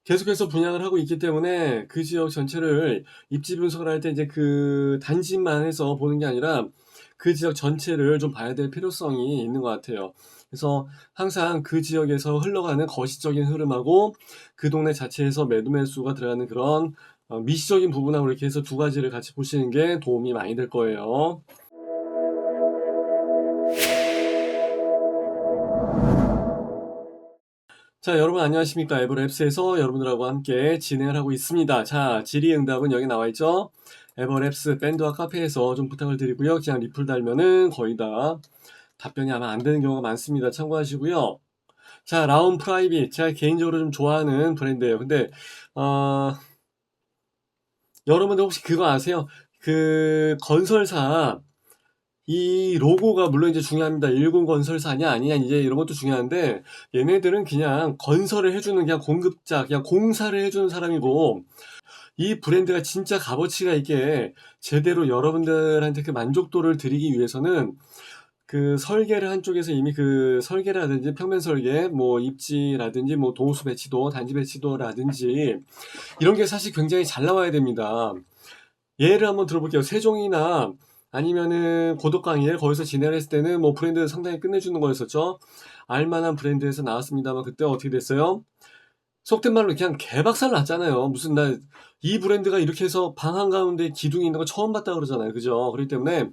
계속해서 분양을 하고 있기 때문에 그 지역 전체를 입지 분석을 할 때 이제 그 단지만 해서 보는 게 아니라 그 지역 전체를 좀 봐야 될 필요성이 있는 것 같아요. 그래서 항상 그 지역에서 흘러가는 거시적인 흐름하고 그 동네 자체에서 매도 매수가 들어가는 그런 미시적인 부분하고 이렇게 해서 두 가지를 같이 보시는 게 도움이 많이 될 거예요. 자, 여러분 안녕하십니까? 에버랩스에서 여러분들하고 함께 진행을 하고 있습니다. 자, 질의응답은 여기 나와 있죠? 에버랩스 밴드와 카페에서 좀 부탁을 드리고요. 그냥 리플 달면은 거의 다 답변이 아마 안 되는 경우가 많습니다. 참고하시고요. 자, 라운 프라이빗. 제가 개인적으로 좀 좋아하는 브랜드예요. 근데 여러분들 혹시 그거 아세요? 그 건설사 이 로고가 물론 이제 중요합니다. 일군 건설사냐 아니냐 이제 이런 것도 중요한데 얘네들은 그냥 건설을 해주는 그냥 공급자, 그냥 공사를 해주는 사람이고 이 브랜드가 진짜 값어치가 있게 제대로 여러분들한테 그 만족도를 드리기 위해서는 그 설계를 한쪽에서 이미 그 설계라든지 평면 설계, 뭐 입지라든지 뭐 동수 배치도, 단지 배치도라든지 이런 게 사실 굉장히 잘 나와야 됩니다. 예를 한번 들어볼게요. 세종이나 아니면은 고덕강일 거기서 진행을 했을 때는 뭐 브랜드 상당히 끝내주는 거였었죠. 알만한 브랜드에서 나왔습니다만 그때 어떻게 됐어요? 속된 말로 그냥 개박살 났잖아요. 무슨 이 브랜드가 이렇게 해서 방 한가운데 기둥이 있는 거 처음 봤다 그러잖아요. 그죠? 그렇기 때문에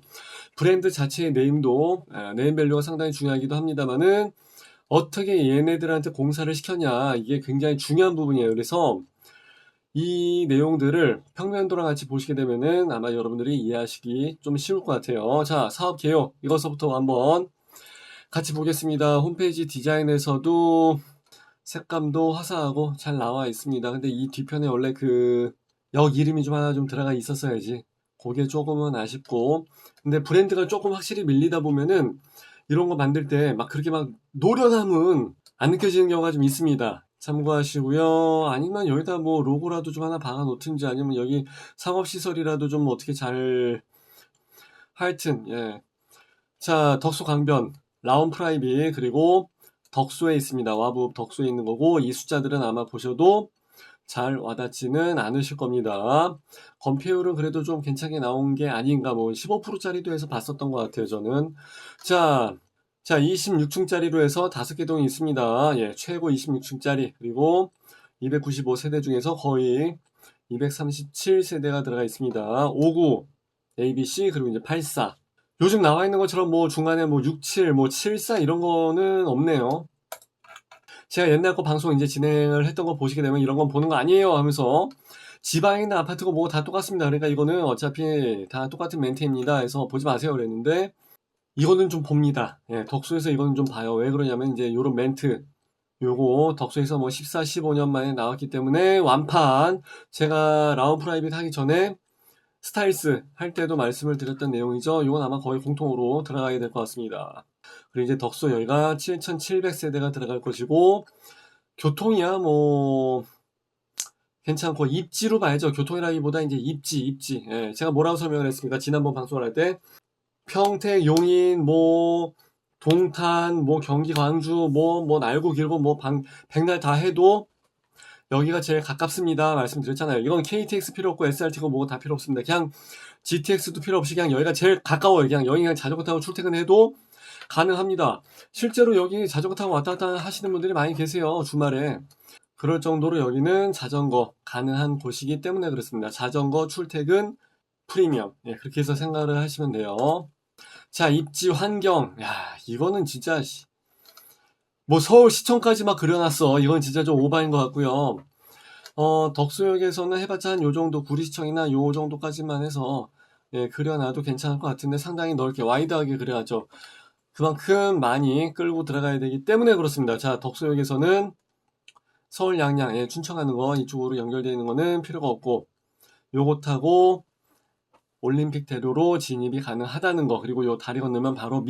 브랜드 자체의 네임도 네임밸류가 상당히 중요하기도 합니다만은 어떻게 얘네들한테 공사를 시켰냐 이게 굉장히 중요한 부분이에요. 그래서 이 내용들을 평면도랑 같이 보시게 되면은 아마 여러분들이 이해하시기 좀 쉬울 것 같아요. 자, 사업 개요. 이것서부터 한번 같이 보겠습니다. 홈페이지 디자인에서도 색감도 화사하고 잘 나와 있습니다. 근데 이 뒤편에 원래 그 역 이름이 좀 하나 좀 들어가 있었어야지. 그게 조금은 아쉽고. 근데 브랜드가 조금 확실히 밀리다 보면은 이런 거 만들 때 막 그렇게 막 노련함은 안 느껴지는 경우가 좀 있습니다. 참고하시고요. 아니면 여기다 뭐 로고라도 좀 하나 박아 놓든지 아니면 여기 상업시설이라도 좀 어떻게 잘 하여튼 예. 자, 덕소 강변, 라운 프라이빗 그리고 덕소에 있습니다. 와부 덕소에 있는 거고 이 숫자들은 아마 보셔도 잘 와닿지는 않으실 겁니다. 건폐율은 그래도 좀 괜찮게 나온 게 아닌가 뭐 15%짜리도 해서 봤었던 것 같아요. 저는 자, 자 26층짜리로 해서 5개 동이 있습니다. 예, 최고 26층짜리 그리고 295세대 중에서 거의 237세대가 들어가 있습니다. 59 ABC 그리고 이제 84 요즘 나와 있는 것처럼 뭐 중간에 뭐 67, 뭐 74 이런 거는 없네요. 제가 옛날 거 방송 이제 진행을 했던 거 보시게 되면 이런 건 보는 거 아니에요 하면서 지방에 있는 아파트고 뭐 다 똑같습니다. 그러니까 이거는 어차피 다 똑같은 멘트입니다 해서 보지 마세요 그랬는데 이거는 좀 봅니다. 예, 덕수에서 이거는 좀 봐요. 왜 그러냐면 이제 요런 멘트 요거 덕수에서 뭐 14, 15년 만에 나왔기 때문에 완판 제가 라운 프라이빗 하기 전에 스타일스 할 때도 말씀을 드렸던 내용이죠. 이건 아마 거의 공통으로 들어가야 될 것 같습니다. 그리고 이제 덕소 여기가 7,700세대가 들어갈 것이고 교통이야 뭐 괜찮고 입지로 봐야죠. 교통이라기보다 이제 입지. 예, 제가 뭐라고 설명을 했습니까? 지난번 방송을 할 때 평택, 용인, 뭐 동탄, 뭐 경기, 광주, 뭐 날고 길고 뭐 백날 다 해도 여기가 제일 가깝습니다. 말씀드렸잖아요. 이건 KTX 필요 없고 SRT고 뭐고 다 필요 없습니다. 그냥 GTX도 필요 없이 그냥 여기가 제일 가까워요. 그냥 여기 그냥 자전거 타고 출퇴근해도 가능합니다. 실제로 여기 자전거 타고 왔다 갔다 하시는 분들이 많이 계세요. 주말에. 그럴 정도로 여기는 자전거 가능한 곳이기 때문에 그렇습니다. 자전거 출퇴근 프리미엄. 예, 그렇게 해서 생각을 하시면 돼요. 자, 입지 환경. 야, 이거는 진짜 뭐 서울시청까지 막 그려놨어. 이건 진짜 좀 오바인 것 같고요. 덕수역에서는 해봤자 한 요 정도 구리시청이나 요 정도까지만 해서 예, 그려놔도 괜찮을 것 같은데 상당히 넓게 와이드하게 그려야죠. 그만큼 많이 끌고 들어가야 되기 때문에 그렇습니다. 자, 덕수역에서는 서울 양양, 예, 춘천 가는 거 이쪽으로 연결되어 있는 거는 필요가 없고 요거 타고 올림픽 대로로 진입이 가능하다는 거 그리고 요 다리 건너면 바로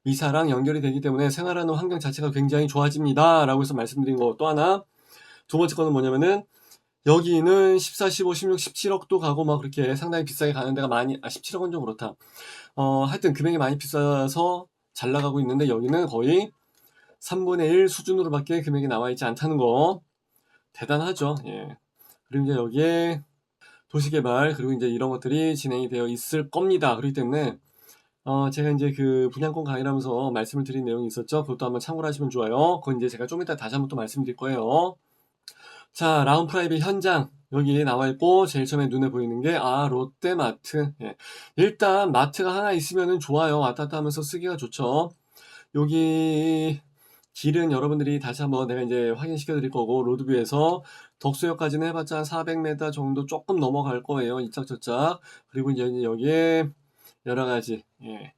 미사랑 연결이 되기 때문에 생활하는 환경 자체가 굉장히 좋아집니다. 라고 해서 말씀드린 거 또 하나 두 번째 거는 뭐냐면은 여기는 14, 15, 16, 17억도 가고 막 그렇게 상당히 비싸게 가는 데가 많이 17억은 좀 그렇다. 하여튼 금액이 많이 비싸서 잘 나가고 있는데 여기는 거의 3분의 1 수준으로밖에 금액이 나와 있지 않다는 거. 대단하죠. 예. 그리고 이제 여기에 도시개발, 그리고 이제 이런 것들이 진행이 되어 있을 겁니다. 그렇기 때문에, 제가 이제 그 분양권 강의를 하면서 말씀을 드린 내용이 있었죠. 그것도 한번 참고를 하시면 좋아요. 그건 이제 제가 좀 이따 다시 한번 또 말씀드릴 거예요. 자, 라운프라이빗 현장. 여기 나와 있고, 제일 처음에 눈에 보이는 게, 롯데마트. 예. 일단, 마트가 하나 있으면은 좋아요. 왔다 갔다 하면서 쓰기가 좋죠. 여기, 길은 여러분들이 다시 한번 내가 이제 확인시켜 드릴 거고, 로드뷰에서 덕수역까지는 해봤자 한 400m 정도 조금 넘어갈 거예요. 이짝저짝. 그리고 이제 여기에 여러 가지, 예.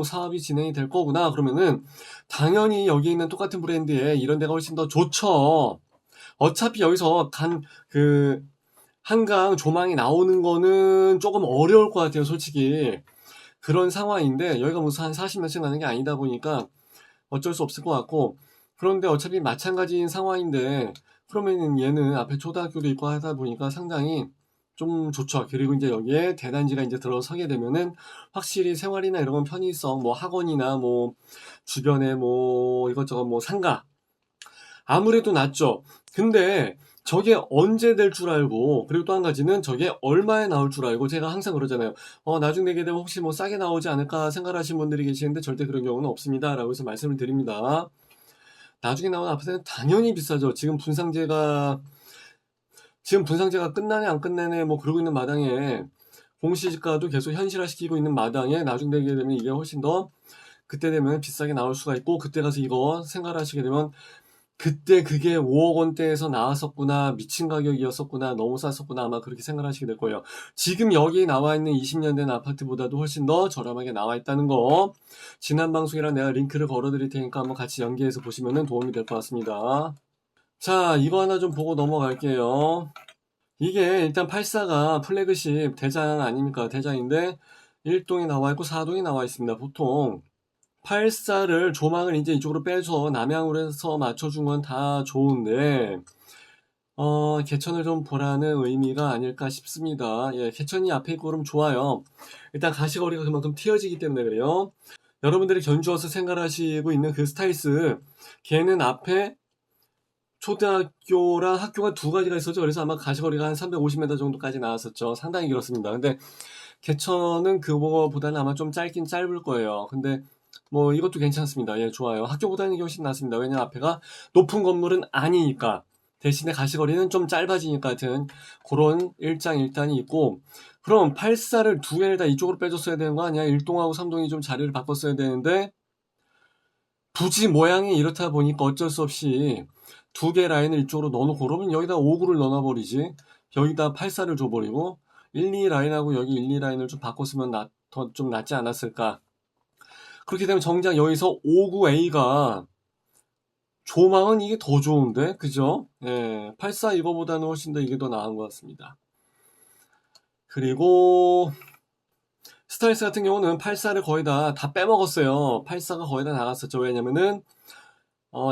사업이 진행이 될 거구나. 그러면은, 당연히 여기 있는 똑같은 브랜드에 이런 데가 훨씬 더 좋죠. 어차피 여기서 한강 조망이 나오는 거는 조금 어려울 것 같아요, 솔직히. 그런 상황인데, 여기가 무슨 한 40몇층 나는 게 아니다 보니까 어쩔 수 없을 것 같고, 그런데 어차피 마찬가지인 상황인데, 그러면 얘는 앞에 초등학교도 있고 하다 보니까 상당히 좀 좋죠. 그리고 이제 여기에 대단지가 이제 들어서게 되면은 확실히 생활이나 이런 건 편의성, 뭐 학원이나 뭐 주변에 뭐 이것저것 뭐 상가, 아무래도 낫죠. 근데 저게 언제 될 줄 알고, 그리고 또 한 가지는 저게 얼마에 나올 줄 알고, 제가 항상 그러잖아요. 나중에 내게 되면 혹시 뭐 싸게 나오지 않을까 생각하시는 분들이 계시는데 절대 그런 경우는 없습니다. 라고 해서 말씀을 드립니다. 나중에 나오는 아파트는 당연히 비싸죠. 지금 분상제가 끝나네 안 끝나네 뭐 그러고 있는 마당에, 공시지가도 계속 현실화시키고 있는 마당에 나중에 되게 되면 이게 훨씬 더 그때 되면 비싸게 나올 수가 있고, 그때 가서 이거 생각하시게 되면 그때 그게 5억 원대에서 나왔었구나, 미친 가격이었었구나, 너무 쌌었구나, 아마 그렇게 생각하시게 될 거예요. 지금 여기 나와 있는 20년 된 아파트보다도 훨씬 더 저렴하게 나와 있다는 거, 지난 방송이랑 내가 링크를 걸어 드릴 테니까 한번 같이 연계해서 보시면 도움이 될 것 같습니다. 자, 이거 하나 좀 보고 넘어갈게요. 이게 일단 84가 플래그십 대장 아닙니까? 대장인데 1동이 나와 있고 4동이 나와 있습니다. 보통 84를 조망을 이제 이쪽으로 빼서 남향으로 해서 맞춰준 건 다 좋은데, 개천을 좀 보라는 의미가 아닐까 싶습니다. 예, 개천이 앞에 있고 그럼 좋아요. 일단 가시거리가 그만큼 튀어지기 때문에 그래요. 여러분들이 견주어서 생각하시고 있는 그 스타일스, 걔는 앞에 초등학교랑 학교가 두 가지가 있었죠. 그래서 아마 가시거리가 한 350m 정도까지 나왔었죠. 상당히 길었습니다. 근데 개천은 그거보다는 아마 좀 짧긴 짧을 거예요. 근데 뭐 이것도 괜찮습니다. 예, 좋아요. 학교보다는 이게 훨씬 낫습니다. 왜냐면 앞에가 높은 건물은 아니니까. 대신에 가시거리는 좀 짧아지니까 하여튼 그런 일장일단이 있고, 그럼 84를 두 개를 다 이쪽으로 빼줬어야 되는 거 아니야? 1동하고 3동이 좀 자리를 바꿨어야 되는데, 부지 모양이 이렇다 보니까 어쩔 수 없이 두 개 라인을 이쪽으로 넣어놓고, 그러면 여기다 5구를 넣어버리지. 여기다 84를 줘버리고 1, 2 라인하고 여기 1, 2 라인을 좀 바꿨으면 더 좀 낫지 않았을까. 그렇게 되면 정작 여기서 59A가 조망은 이게 더 좋은데, 그죠? 예, 84 이거보다는 훨씬 더 이게 더 나은 것 같습니다. 그리고 스타일스 같은 경우는 84를 거의 다 빼먹었어요. 84가 거의 다 나갔었죠. 왜냐면은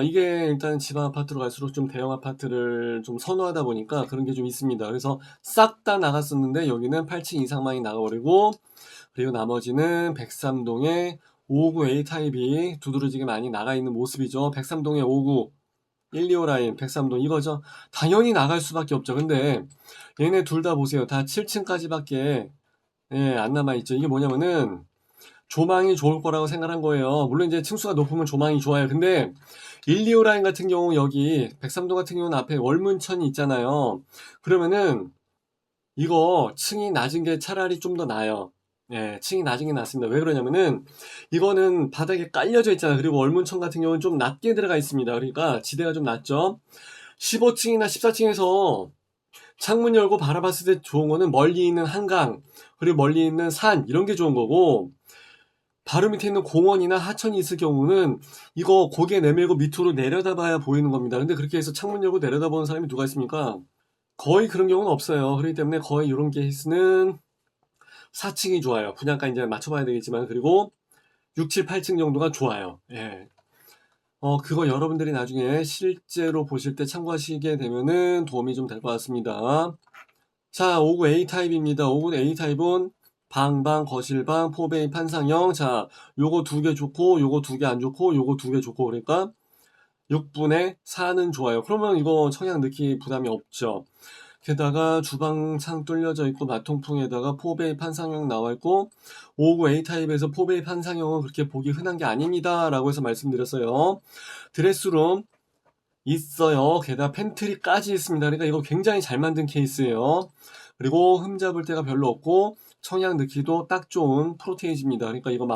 이게 일단 지방 아파트로 갈수록 좀 대형 아파트를 좀 선호하다 보니까 그런 게 좀 있습니다. 그래서 싹 다 나갔었는데 여기는 8층 이상만이 나가버리고, 그리고 나머지는 103동에 59A 타입이 두드러지게 많이 나가 있는 모습이죠. 103동에 59, 125 라인, 103동 이거죠. 당연히 나갈 수밖에 없죠. 근데 얘네 둘 다 보세요. 다 7층까지밖에 안 남아있죠. 이게 뭐냐면은 조망이 좋을 거라고 생각한 거예요. 물론 이제 층수가 높으면 조망이 좋아요. 근데 125 라인 같은 경우 여기 103동 같은 경우는 앞에 월문천이 있잖아요. 그러면은 이거 층이 낮은 게 차라리 좀 더 나아요. 예, 층이 낮은 게 낫습니다. 왜 그러냐면은 이거는 바닥에 깔려져 있잖아요. 그리고 월문천 같은 경우는 좀 낮게 들어가 있습니다. 그러니까 지대가 좀 낮죠. 15층이나 14층에서 창문 열고 바라봤을 때 좋은 거는 멀리 있는 한강, 그리고 멀리 있는 산, 이런 게 좋은 거고, 바로 밑에 있는 공원이나 하천이 있을 경우는 이거 고개 내밀고 밑으로 내려다봐야 보이는 겁니다. 근데 그렇게 해서 창문 열고 내려다보는 사람이 누가 있습니까? 거의 그런 경우는 없어요. 그렇기 때문에 거의 이런 케이스는 4층이 좋아요. 분양가 이제 맞춰봐야 되겠지만, 그리고 6, 7, 8층 정도가 좋아요. 예. 그거 여러분들이 나중에 실제로 보실 때 참고하시게 되면은 도움이 좀 될 것 같습니다. 자, 59A 타입입니다. 59A 타입은 방방, 거실방, 포베이, 판상형. 자, 요거 두 개 좋고, 요거 두 개 안 좋고, 요거 두 개 좋고, 그러니까 6분의 4는 좋아요. 그러면 이거 청약 넣기 부담이 없죠. 게다가 주방창 뚫려져 있고 마통풍에다가 4베이 판상형 나와 있고 59 A타입에서 4베이 판상형은 그렇게 보기 흔한 게 아닙니다 라고 해서 말씀드렸어요. 드레스룸 있어요. 게다가 팬트리까지 있습니다. 그러니까 이거 굉장히 잘 만든 케이스예요. 그리고 흠잡을 데가 별로 없고 청약 넣기도 딱 좋은 프로테이지입니다. 그러니까 이거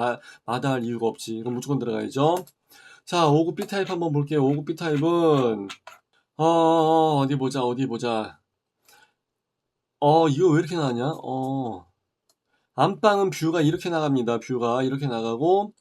마다할 이유가 없지. 이거 무조건 들어가야죠. 자, 59 B타입 한번 볼게요. 59 B타입은 어디 보자. 이거 왜 이렇게 나왔냐? 안방은 뷰가 이렇게 나갑니다. 뷰가 이렇게 나가고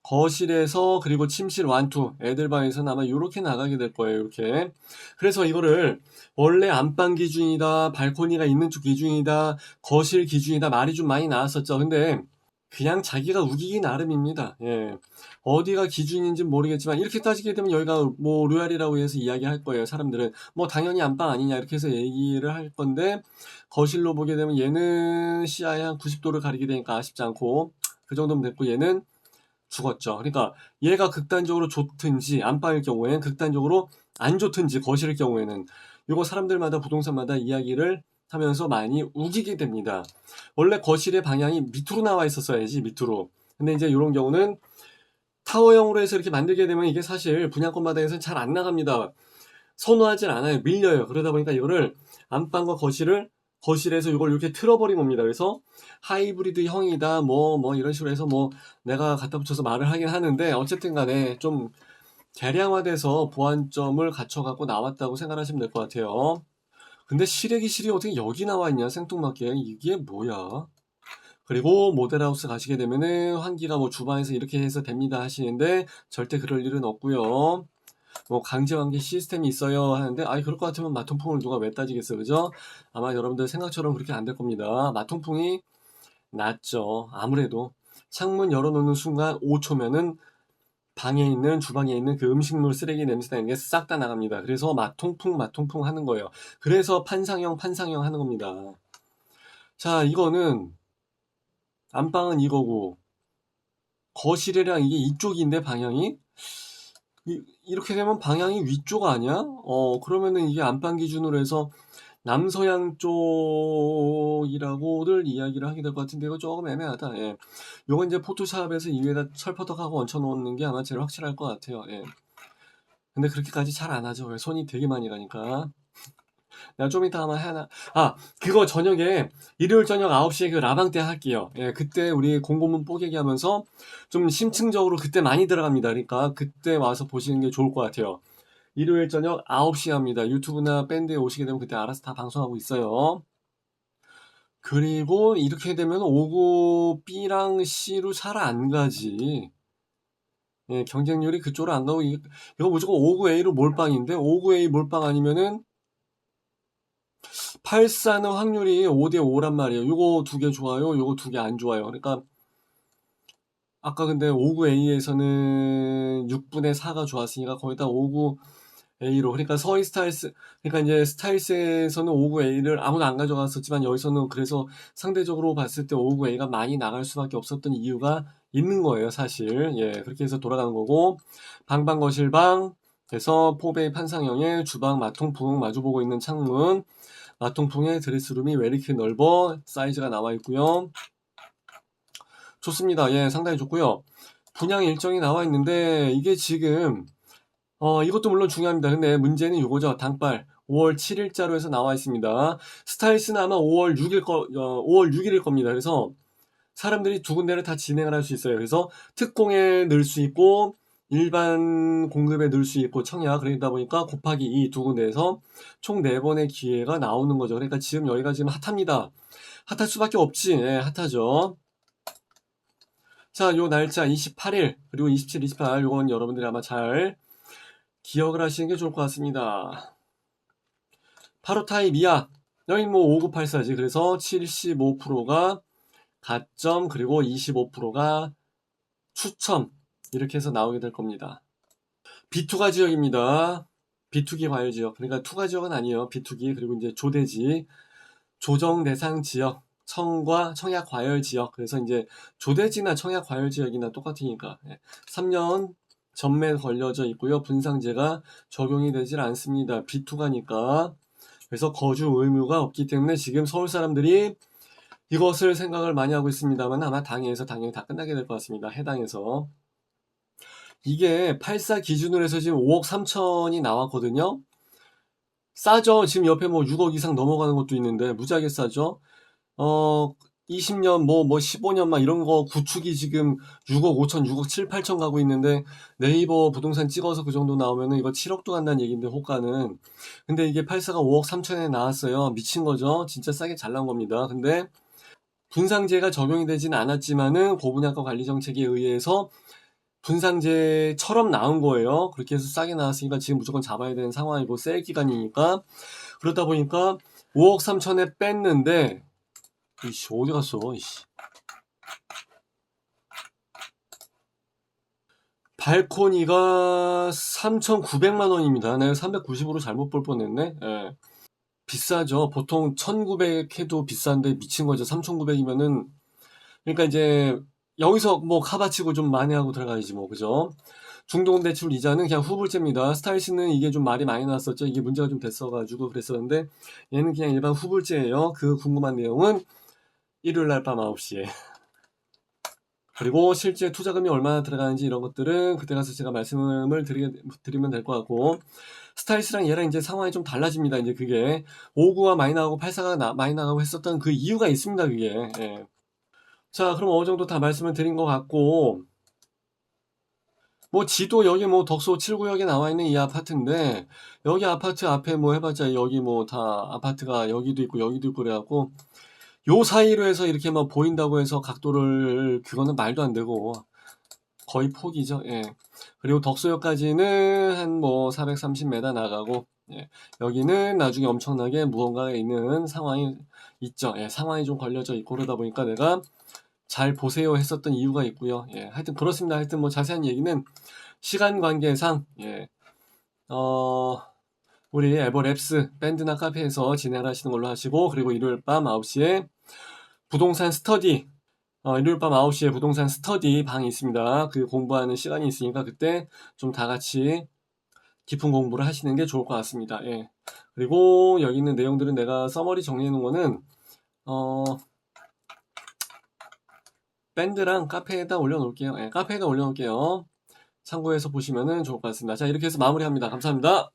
거실에서 그리고 침실 완투 애들 방에서는 아마 이렇게 나가게 될 거예요. 이렇게. 그래서 이거를 원래 안방 기준이다, 발코니가 있는 쪽 기준이다, 거실 기준이다 말이 좀 많이 나왔었죠. 근데 그냥 자기가 우기기 나름입니다. 예. 어디가 기준인지 모르겠지만 이렇게 따지게 되면 여기가 뭐 로얄이라고 해서 이야기할 거예요. 사람들은 뭐 당연히 안방 아니냐 이렇게 해서 얘기를 할 건데 거실로 보게 되면 얘는 시야에 한 90도를 가리게 되니까 아쉽지 않고 그 정도면 됐고 얘는 죽었죠. 그러니까 얘가 극단적으로 좋든지 안방일 경우에는 극단적으로 안 좋든지 거실일 경우에는 이거 사람들마다 부동산마다 이야기를 하면서 많이 우기게 됩니다. 원래 거실의 방향이 밑으로 나와 있었어야지 밑으로. 근데 이제 이런 경우는 타워형으로 해서 이렇게 만들게 되면 이게 사실 분양권마다 해서는 잘 안 나갑니다. 선호하진 않아요. 밀려요. 그러다 보니까 이거를 안방과 거실에서 이걸 이렇게 틀어버린 겁니다. 그래서 하이브리드 형이다 뭐 이런 식으로 해서 뭐 내가 갖다 붙여서 말을 하긴 하는데 어쨌든 간에 좀 개량화돼서 보완점을 갖춰갖고 나왔다고 생각하시면 될 것 같아요. 근데 실이 어떻게 여기 나와 있냐 생뚱맞게 이게 뭐야. 그리고 모델하우스 가시게 되면은 환기가 뭐 주방에서 이렇게 해서 됩니다 하시는데 절대 그럴 일은 없고요. 뭐 강제 환기 시스템이 있어요 하는데 그럴 것 같으면 마통풍을 누가 왜 따지겠어 그죠? 아마 여러분들 생각처럼 그렇게 안 될 겁니다. 마통풍이 낫죠. 아무래도 창문 열어놓는 순간 5초면은 방에 있는 주방에 있는 그 음식물 쓰레기 냄새 나는 게 싹 다 나갑니다. 그래서 마통풍 하는 거예요. 그래서 판상형 하는 겁니다. 자, 이거는 안방은 이거고 거실이랑 이게 이쪽인데 방향이 이렇게 되면 방향이 위쪽 아니야? 그러면은 이게 안방 기준으로 해서 남서양 쪽이라고들 이야기를 하게 될 것 같은데 이거 조금 애매하다. 예. 요건 이제 포토샵에서 이 위에다 철퍼덕하고 얹혀 놓는 게 아마 제일 확실할 것 같아요. 예. 근데 그렇게까지 잘 안 하죠. 왜 손이 되게 많이 가니까. 내가 좀 이따 아마 하나. 그거 저녁에 일요일 저녁 9시에 그 라방 때 할게요. 예, 그때 우리 공고문 뽀개기 하면서 좀 심층적으로 그때 많이 들어갑니다. 그러니까 그때 와서 보시는 게 좋을 것 같아요. 일요일 저녁 9시에 합니다. 유튜브나 밴드에 오시게 되면 그때 알아서 다 방송하고 있어요. 그리고 이렇게 되면 59 B랑 C로 잘 안 가지. 예, 경쟁률이 그쪽으로 안 가고 이거 무조건 59 A로 몰빵인데 59 A 몰빵 아니면은 84는 확률이 5대 5란 말이에요. 요거 두 개 좋아요. 요거 두 개 안 좋아요. 그러니까 아까 근데 59 A에서는 6분의 4가 좋았으니까 거의 다 59 A로. 그러니까 서희 스타일스, 그러니까 이제 스타일스에서는 59 A를 아무도 안 가져갔었지만 여기서는 그래서 상대적으로 봤을 때 59 A가 많이 나갈 수밖에 없었던 이유가 있는 거예요, 사실. 예, 그렇게 해서 돌아가는 거고 방방 거실방 해서 4베이 판상형의 주방 마통풍 마주보고 있는 창문 마통풍의 드레스룸이 왜 이렇게 넓어 사이즈가 나와 있고요. 좋습니다. 예, 상당히 좋고요. 분양 일정이 나와 있는데 이게 지금 이것도 물론 중요합니다. 근데 문제는 이거죠. 당발 5월 7일자로 해서 나와 있습니다. 스타일스는 아마 5월 6일일 겁니다. 그래서 사람들이 두 군데를 다 진행을 할 수 있어요. 그래서 특공에 넣을 수 있고 일반 공급에 넣을 수 있고 청약 그러다 보니까 곱하기 이 두 군데에서 총 4번의 기회가 나오는 거죠. 그러니까 지금 여기가 지금 핫합니다. 핫할 수밖에 없지. 예, 핫하죠. 자, 요 날짜 28일 그리고 27, 28 요건 여러분들이 아마 잘 기억을 하시는 게 좋을 것 같습니다. 파로타입 이하 여기 뭐 5984지. 그래서 75%가 가점 그리고 25%가 추첨 이렇게 해서 나오게 될 겁니다. B2가 지역입니다. 비투기 과열 지역. 그러니까 투가 지역은 아니에요. 비투기 그리고 이제 조대지 조정 대상 지역 청약 과열 지역. 그래서 이제 조대지나 청약 과열 지역이나 똑같으니까 3년 전매 걸려져 있고요. 분상제가 적용이 되질 않습니다. B2가니까. 그래서 거주 의무가 없기 때문에 지금 서울 사람들이 이것을 생각을 많이 하고 있습니다만 아마 당해에서 당연히 다 끝나게 될 것 같습니다. 해당해서. 이게 84 기준으로 해서 지금 5억 3천이 나왔거든요. 싸죠. 지금 옆에 뭐 6억 이상 넘어가는 것도 있는데 무지하게 싸죠. 20년 15년 막 이런 거 구축이 지금 6억 5천, 6억 7, 8천 가고 있는데 네이버 부동산 찍어서 그 정도 나오면은 이거 7억도 간다는 얘기인데 호가는. 근데 이게 84가 5억 3천에 나왔어요. 미친 거죠. 진짜 싸게 잘 나온 겁니다. 근데 분상제가 적용이 되지는 않았지만은 고분양가 관리 정책에 의해서 분상제처럼 나온 거예요. 그렇게 해서 싸게 나왔으니까 지금 무조건 잡아야 되는 상황이고 세일 기간이니까. 그러다 보니까 5억 3천에 뺐는데 이씨 어디 갔어 이씨. 발코니가 3,900만 원입니다. 내가 390으로 잘못 볼 뻔했네. 예. 비싸죠. 보통 1,900 해도 비싼데 미친 거죠. 3,900이면은 그러니까 이제 여기서 뭐 카바치고 좀 많이 하고 들어가야지 뭐 그죠? 중도대출 이자는 그냥 후불제입니다. 스타일스는 이게 좀 말이 많이 나왔었죠. 이게 문제가 좀 됐어가지고 그랬었는데 얘는 그냥 일반 후불제예요. 그 궁금한 내용은 일요일날 밤 9시에 그리고 실제 투자금이 얼마나 들어가는지 이런 것들은 그때 가서 제가 말씀을 드리면 될 것 같고 스타일스랑 얘랑 이제 상황이 좀 달라집니다. 이제 그게 59가 많이 나가고 84가 많이 나가고 했었던 그 이유가 있습니다. 그게 예. 자 그럼 어느 정도 다 말씀을 드린 것 같고 뭐 지도 여기 뭐 덕소 7구역에 나와 있는 이 아파트인데 여기 아파트 앞에 뭐 해봤자 여기 뭐 다 아파트가 여기도 있고 여기도 있고 그래갖고 요 사이로 해서 이렇게 막 보인다고 해서 각도를 그거는 말도 안 되고 거의 포기죠. 예. 그리고 덕소역까지는 한 뭐 430m 나가고 예. 여기는 나중에 엄청나게 무언가가 있는 상황이 있죠. 예. 상황이 좀 걸려져 있고 그러다 보니까 내가 잘 보세요 했었던 이유가 있고요. 예. 하여튼 그렇습니다. 하여튼 뭐 자세한 얘기는 시간 관계상 예. 우리 에버랩스 밴드나 카페에서 진행을 하시는 걸로 하시고 그리고 일요일 밤 9시에 부동산 스터디 일요일 밤 9시에 부동산 스터디 방이 있습니다. 그 공부하는 시간이 있으니까 그때 좀 다 같이 깊은 공부를 하시는 게 좋을 것 같습니다. 예. 그리고 여기 있는 내용들은 내가 서머리 정리해 놓은 거는 밴드랑 카페에다 올려놓을게요. 예, 카페에다 올려놓을게요. 참고해서 보시면 좋을 것 같습니다. 자, 이렇게 해서 마무리합니다. 감사합니다.